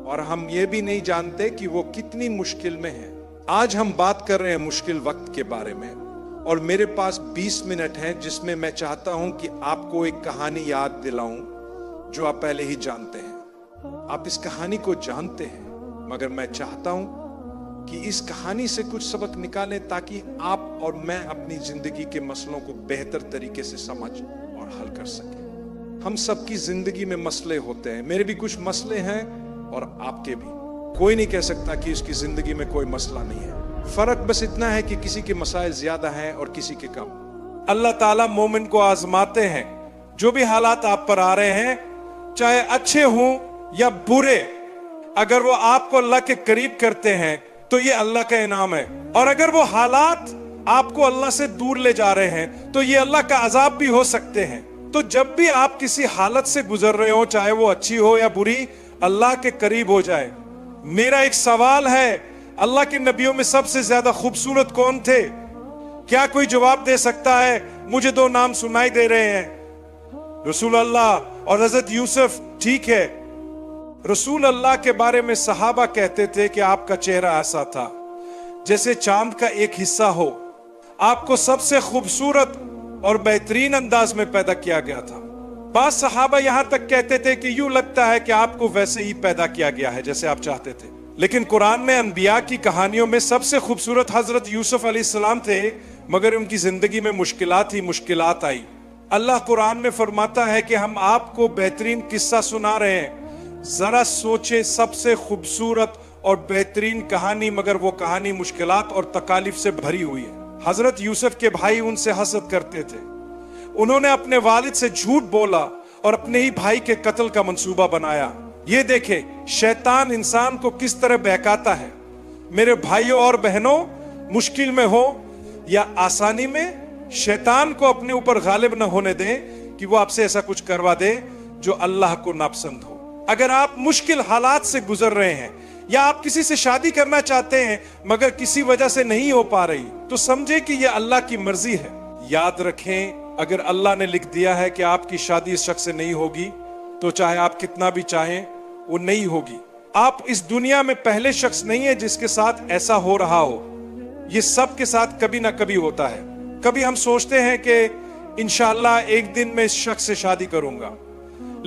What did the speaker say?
اور ہم یہ بھی نہیں جانتے کہ وہ کتنی مشکل میں ہے۔ آج ہم بات کر رہے ہیں مشکل وقت کے بارے میں، اور میرے پاس 20 منٹ ہیں جس میں میں چاہتا ہوں کہ آپ کو ایک کہانی یاد دلاؤں جو آپ پہلے ہی جانتے ہیں۔ آپ اس کہانی کو جانتے ہیں، مگر میں چاہتا ہوں کہ اس کہانی سے کچھ سبق نکالیں تاکہ آپ اور میں اپنی زندگی کے مسئلوں کو بہتر طریقے سے سمجھ اور حل کر سکیں۔ ہم سب کی زندگی میں مسئلے ہوتے ہیں، میرے بھی کچھ مسئلے ہیں اور آپ کے بھی۔ کوئی نہیں کہہ سکتا کہ اس کی زندگی میں کوئی مسئلہ نہیں ہے، فرق بس اتنا ہے کہ کسی کے مسائل زیادہ ہیں اور کسی کے کم۔ اللہ تعالیٰ مومن کو آزماتے ہیں، جو بھی حالات آپ پر آ رہے ہیں، چاہے اچھے ہوں یا برے، اگر وہ آپ کو اللہ کے قریب کرتے ہیں تو یہ اللہ کا انعام ہے، اور اگر وہ حالات آپ کو اللہ سے دور لے جا رہے ہیں تو یہ اللہ کا عذاب بھی ہو سکتے ہیں۔ تو جب بھی آپ کسی حالت سے گزر رہے ہو، چاہے وہ اچھی ہو یا بری، اللہ کے قریب ہو جائے۔ میرا ایک سوال ہے، اللہ کے نبیوں میں سب سے زیادہ خوبصورت کون تھے؟ کیا کوئی جواب دے سکتا ہے؟ مجھے 2 نام سنائی دے رہے ہیں، رسول اللہ اور حضرت یوسف۔ ٹھیک ہے، رسول اللہ کے بارے میں صحابہ کہتے تھے کہ آپ کا چہرہ ایسا تھا جیسے چاند کا ایک حصہ ہو، آپ کو سب سے خوبصورت اور بہترین انداز میں پیدا کیا گیا تھا۔ بعض صحابہ یہاں تک کہتے تھے کہ یوں لگتا ہے کہ آپ کو ویسے ہی پیدا کیا گیا ہے جیسے آپ چاہتے تھے۔ لیکن قرآن میں انبیاء کی کہانیوں میں سب سے خوبصورت حضرت یوسف علیہ السلام تھے، مگر ان کی زندگی میں مشکلات آئی۔ اللہ قرآن میں فرماتا ہے کہ ہم آپ کو بہترین قصہ سنا رہے ہیں، ذرا سوچیں، سب سے خوبصورت اور بہترین کہانی، مگر وہ کہانی مشکلات اور تکالیف سے بھری ہوئی ہے۔ حضرت یوسف کے بھائی ان سے حسد کرتے تھے، انہوں نے اپنے والد سے جھوٹ بولا اور اپنے ہی بھائی کے قتل کا منصوبہ بنایا۔ یہ دیکھیں شیطان انسان کو کس طرح بہکاتا ہے۔ میرے بھائیوں اور بہنوں، مشکل میں ہو یا آسانی میں، شیطان کو اپنے اوپر غالب نہ ہونے دیں کہ وہ آپ سے ایسا کچھ کروا دے جو اللہ کو ناپسند ہو۔ اگر آپ مشکل حالات سے گزر رہے ہیں، یا آپ کسی سے شادی کرنا چاہتے ہیں مگر کسی وجہ سے نہیں ہو پا رہی، تو سمجھے کہ یہ اللہ کی مرضی ہے۔ یاد رکھیں، اگر اللہ نے لکھ دیا ہے کہ آپ کی شادی اس شخص سے نہیں ہوگی تو چاہے آپ کتنا بھی چاہیں وہ نہیں ہوگی۔ آپ اس دنیا میں پہلے شخص نہیں ہیں جس کے ساتھ ایسا ہو رہا ہو، یہ سب کے ساتھ کبھی نہ کبھی ہوتا ہے۔ کبھی ہم سوچتے ہیں کہ انشاءاللہ ایک دن میں اس شخص سے شادی کروں گا،